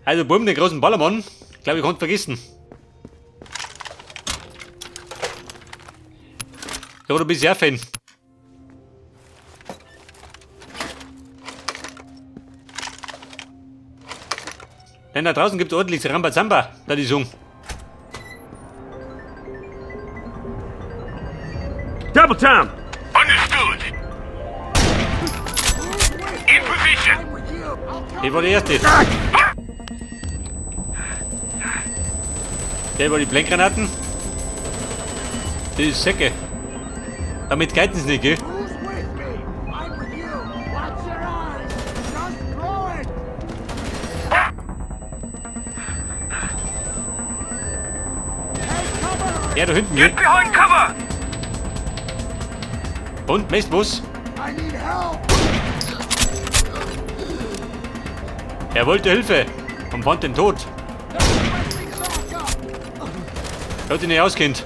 Also Bombe, den großen Ballermann. Ich glaube, ich konnte vergessen. Ja, du bist ja Fan. Denn da draußen gibt es ordentlich Rambazamba, da die Song. Double time! Understood. In position. Der war der Erste. Der war die Blendgranaten. Das ist Säcke. Damit geht es nicht, gell? Ja, da hinten, gell? Get behind cover. Und, Mistbus. Er wollte Hilfe und fand den Tod. Schaut ihn nicht aus, Kind.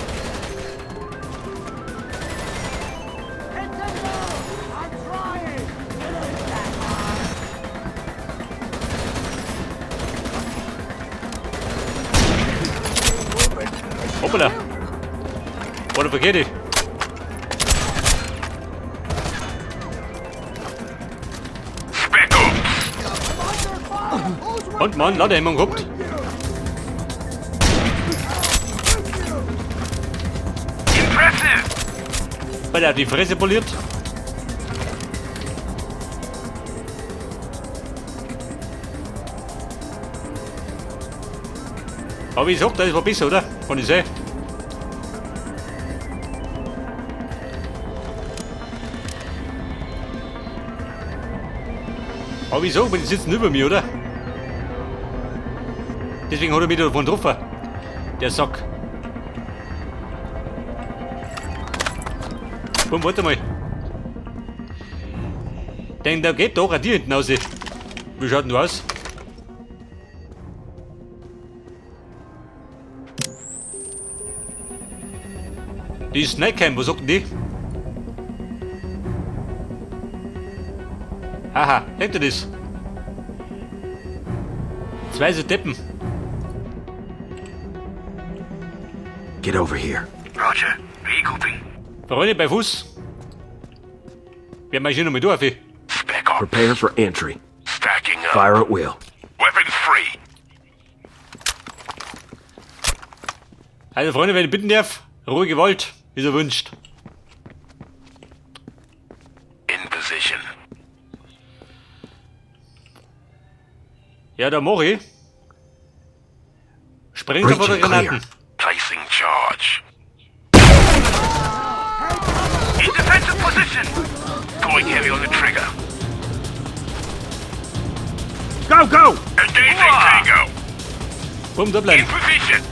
Hoppala. Oder verkehrt ich? Und Mann, Ladehemmung gehabt. Impressive. Weil er die Fresse poliert. Aber wie gesagt, das war besser, oder? Kann ich sehen. Aber wie gesagt, die sitzen über mir, oder? Deswegen hat er mich davon getroffen. Der Sack. Komm, warte mal. Denn da geht doch ein Tier hinten raus. Wie schaut denn du aus? Die ist Snakecam, was sagt denn die? Haha, denkt ihr das? Zwei so Deppen. Get over here. Roger. Vehicle. Freunde bei Fuß. Wir marschieren nochmal durch. Spec ops. Prepare for entry. Stacking up. Fire at will. Weapons free. Also Freunde, wenn ich bitten darf, ruhige Gewalt, wie ihr wünscht. In position. Ja, da mach ich. Sprengt vor der Granaten. Placing charge. In defensive position. Going heavy on the trigger. Go, go! Engaging Tango. Komm, da In bleiben. position.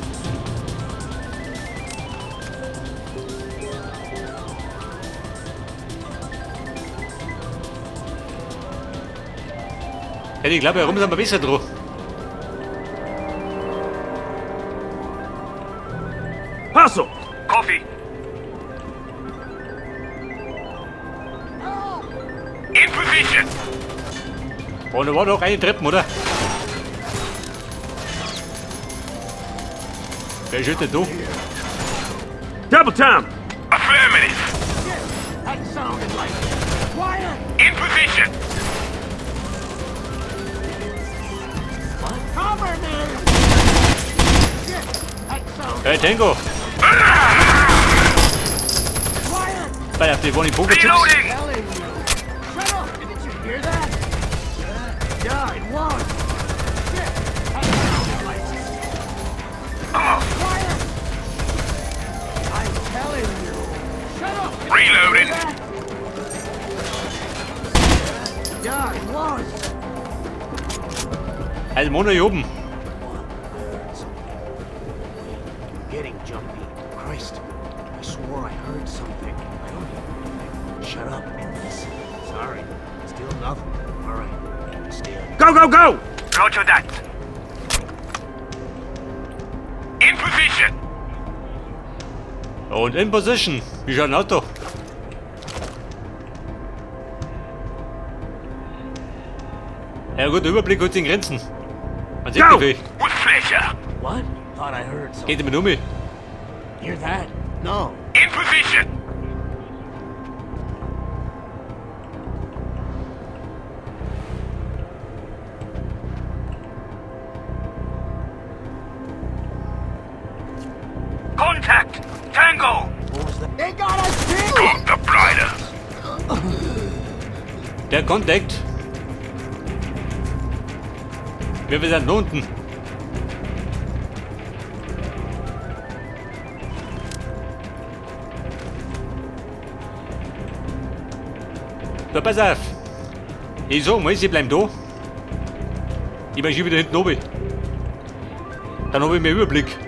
Ja, ich glaube, herum sind wir besser dran. Hustle! Coffee. In position. Und da war noch eine Treppen, oder? Wer ist denn da? Double time! Affirmative. In position. Hey, Tango! Weil auf die wollen die Pokerchips. Reloading. Reloading. Also, Mono hier oben. Getting jumpy. Christ, I swore I heard something. I don't hear anything. Shut up and listen. Sorry, still nothing. All right, still. Go, go, go! Roger that. In position. Und in Position. Wie schaut ein Auto? Ja gut, der Überblick hat in Grenzen. Man sieht nicht viel. With pleasure. What? Thought I heard something. Geht damit um. Hear that? No. In position. Contact. Tango. What was that? They got us too! Got the blighter. Der Kontakt. Wir sind da unten. So, pass auf. Ich sag mal, sie bleiben da. Ich bin schon wieder hinten oben. Dann habe ich mehr Überblick.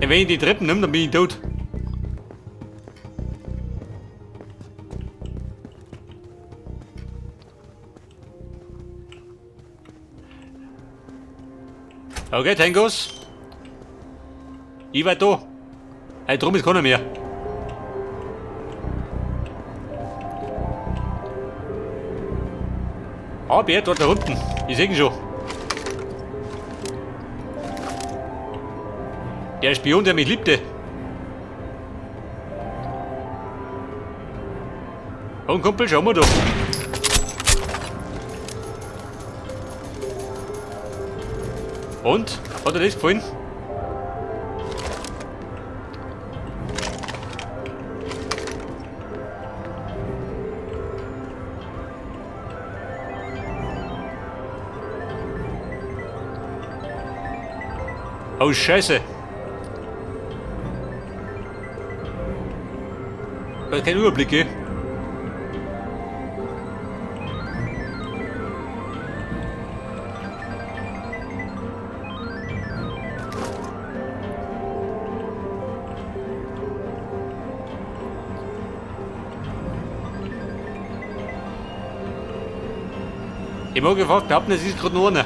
Und wenn ich die Treppen nehme, dann bin ich tot. Okay, Tangos. Ich war da. Hey, drum ist keiner mehr. Ah, Bär, dort da unten. Ich sehe ihn schon. Der Spion, der mich liebte. Und Kumpel, schau mal da. Und? Hat dir das gefallen? Oh, Scheiße. Ich habe keinen Überblick, gell? Ich habe gefragt, glaubt nicht, es ist gerade nur einer.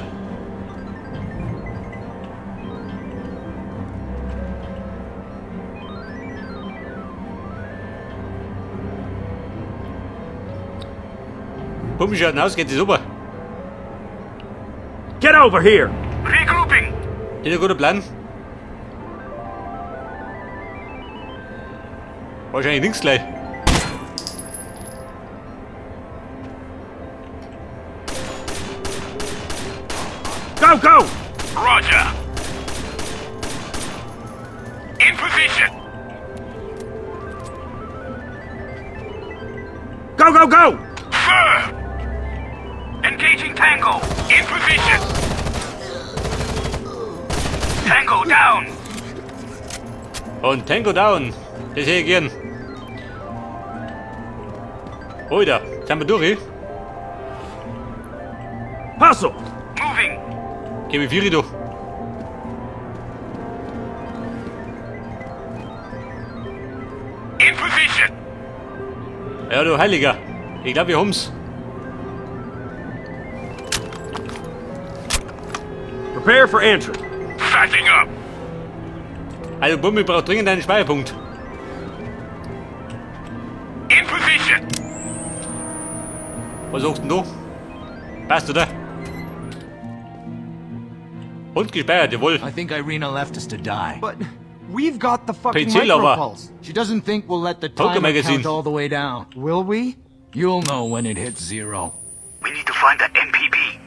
Bumm, schaut aus, geht es super. Get over here! Regrouping. Ist ein guter Plan. Wahrscheinlich nichts gleich. Go, go! Roger. In position. Go, go, go! Sir. Engaging Tango. In position. Tango down. Und Tango down. Das hätte ich gern. Oida, sind wir durch? Hustle! Moving. Geh wie viel du? In position. Ja, du Heiliger. Ich glaube, wir haben's. Prepare for entry. Setting up. Also, Bombe braucht dringend einen Speicherpunkt. In position. Was sagst denn du? Passt, oder? Und gespeichert, jawohl. I think Irina left us to die. But we've got the fucking PC lover. micropulse. She doesn't think we'll let the Poker timer magazine. count all the way down. Will we? You'll know when it hits zero. We need to find the MPB.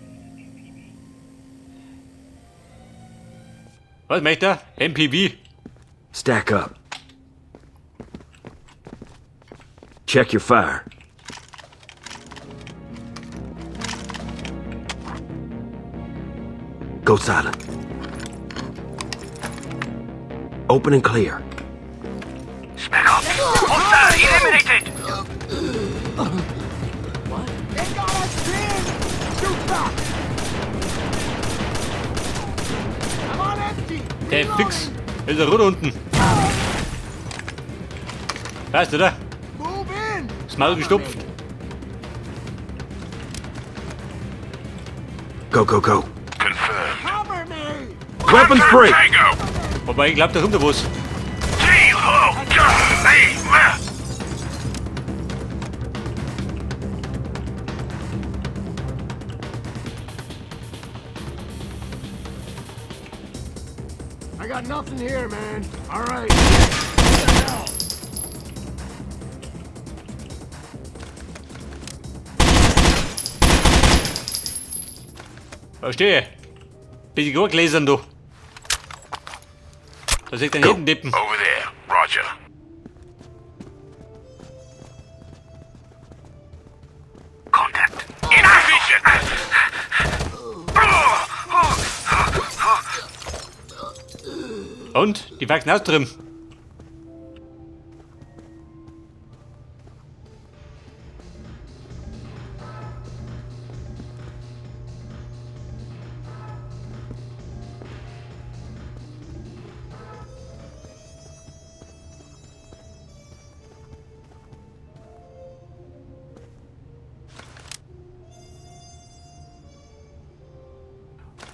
Was möchte er? MPV. Stack up. Check your fire. Go silent. Open and clear. Spec up. Hostile eliminated. They got us pinned! Shoot back! I'm on empty! Der ist fix. Ist er runter unten. Passt, oder? Move in! Das Maul gestopft. Go, go, go. Confirmed. Cover me! Weapons free! Tango. Wobei, ich glaube, da kommt da was. I got nothing here, man. All right. Verstehe. Bin ich gut gelesen, du. Da seht ihr den hinten dippen. Over there. Roger. Contact. In vision. Und? Die wachsen aus drin.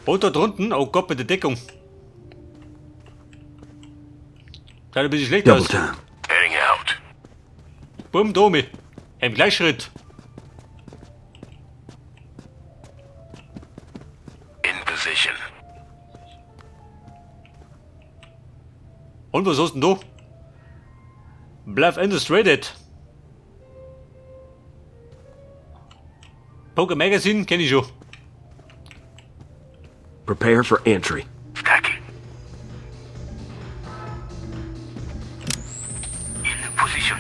Und da drunten, oh Gott, mit der Deckung. Sieht ein bisschen schlecht Double aus. time. Heading out. Bumm, Domi. Im Gleichschritt. In position. Und was hast denn du? Bluff Illustrated. Poker Magazine kenn ich schon. Prepare for entry. Stacking. In position.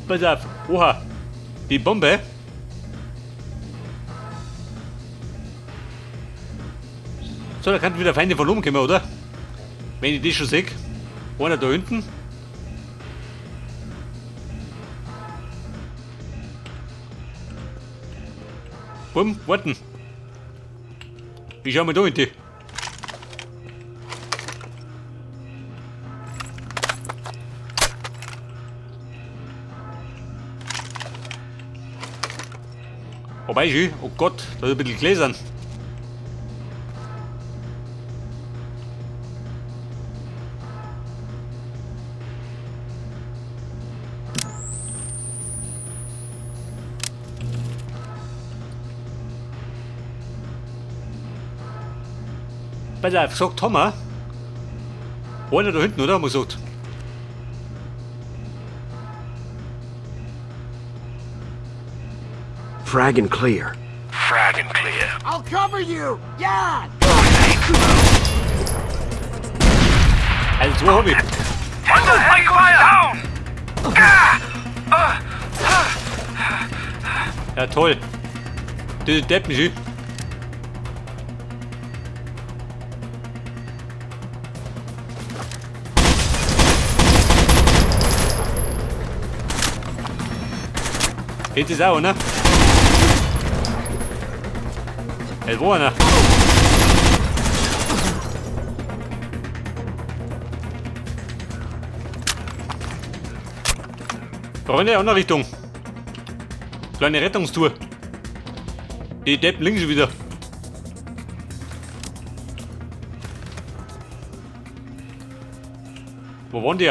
Pass auf. Oha. Die Bombe. So, da kann wieder Feinde von oben kommen, oder? Wenn ich die schon sehe. Einer da hinten. Bumm, warten. Wie schauen wir da hinten? Wobei schön, oh Gott, da ist ein bisschen Gläsern. Pass auf, sagt Thomas. Einer da hinten, oder? Haben wir gesagt. Frag and clear. Frag and clear. I'll cover you! Yeah! Also, zwei hab ich. Under fire down! Ja, toll. Die Deppen, schön. Geht es auch, ne? Es war einer. Freunde, andere Richtung. Kleine Rettungstour. Die Deppen links schon wieder. Wo waren die?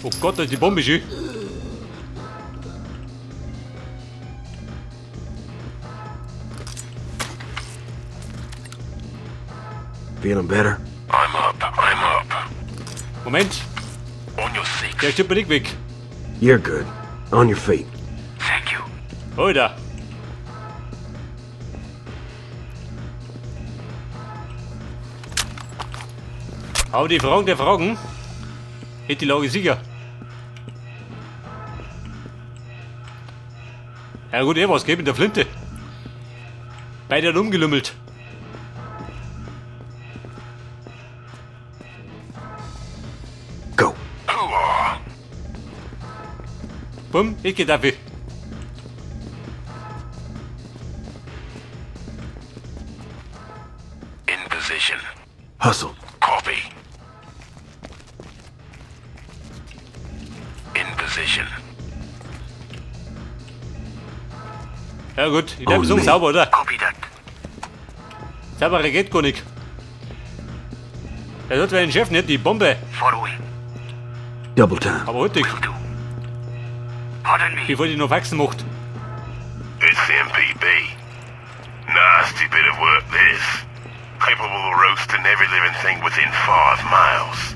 Oh Gott, da ist die Bombe schön. Feeling better? I'm up. I'm up. Moment, On your six. der stirbt mir nicht weg. You're good. On your feet. Thank you. Alter. Aber die Fragen der Fragen. Hätte die Lage sicher. Ja gut, was geht mit der Flinte? Beide hat umgelümmelt. Go. Bumm, ich geh dafür. In position. Hustle. Copy. In position. Ja gut, ich glaube, so nee. sauber, oder? Copy that. Sauberer geht gar nicht. Er hat einen Chef nicht, die Bombe. Following. Double time. Aber heute, Will do. Pardon me. bevor die noch wachsen macht. Capable of roasting every living thing within 5 miles.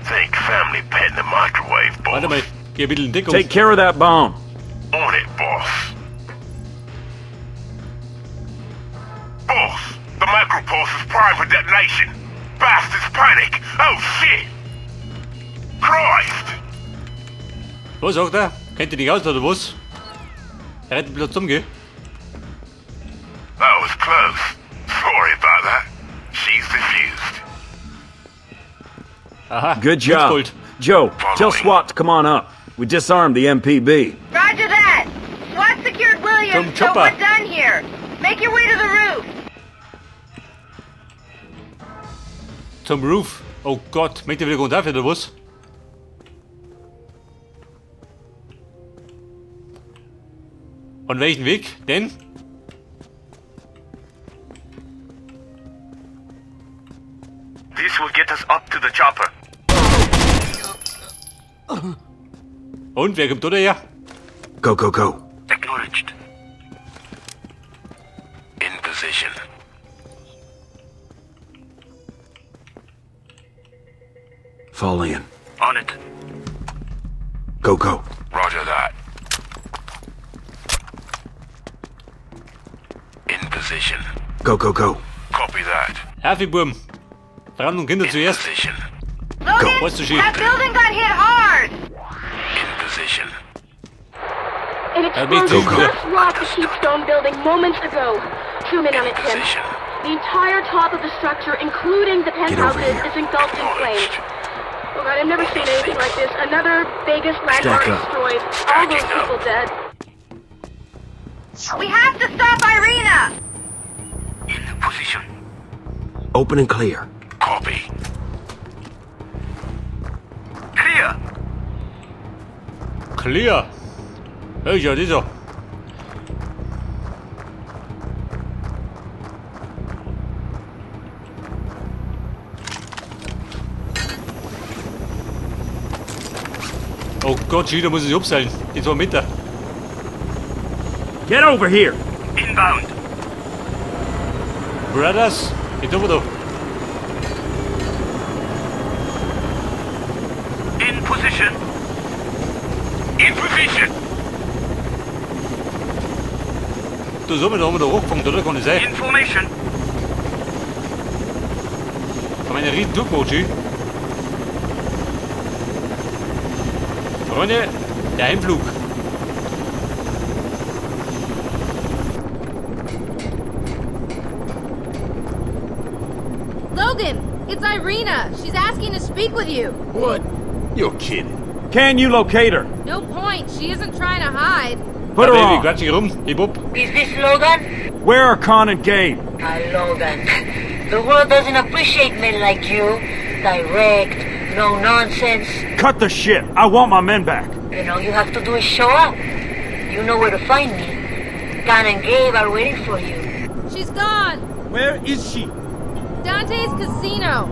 Think family pet in the microwave, boss. Warte mal, geh ein bisschen in Deckung. Take care of that bomb. On it, boss. Boss, the micropulse is primed for detonation. Bastards panic. Oh shit. Christ. Was sagt er? Kennt ihr dich aus oder was? Er rennt bloß umgehen. That was close. Sorry about that. She's defused. Aha, Good job. Gold. Joe, tell SWAT to come on up. We disarmed the MPB. Roger that! SWAT secured Williams, Zum so Chopper. we're done here. Make your way to the roof. Zum Roof. Oh Gott, möchte er wieder runter oder was? Und welchen Weg denn? This will get us up to the chopper. Und wer kommt da her? Go, go, go. Acknowledged. In position. Fall in. On it. Go, go. Roger that. In position. Go, go, go. Copy that. Herfigbum. Frauen und Kinder In zuerst. position. Logan, what's the shit? that building got hit hard. In position. An me too. explosion just rocked the Keystone building moments ago. Zoom in on In it, Tim. position. The entire top of the structure, including the over penthouses, here. is engulfed in flames. Acknowledged. Oh god, I've never seen anything like this. Another Vegas landmark Stack up. destroyed. All those people dead. We have to stop Irina. In position. Open and clear. Copy. Clear. Clear. Ja, dieser. Oh Gott, Gino muss sich abseilen. Die 2 Meter. Get over here. Inbound. Brothers, geht over da. In position. In position. Da haben wir da hochgefangen, oder? Kann ich sein? In formation. Von meiner riesen Durchmochi. Freunde, der Heimflug. Logan, it's Irina. She's asking to speak with you. What? You're kidding. Can you locate her? No point. She isn't trying to hide. Put her Baby, on. quatsch dich rum. Heb up. Is this Logan? Where are Con and Gabe? Logan. The world doesn't appreciate men like you. Direct, no nonsense. Cut the shit. I want my men back. And all you have to do is show up. You know where to find me. Don and Gabe are waiting for you. She's gone. Where is she? Dante's casino.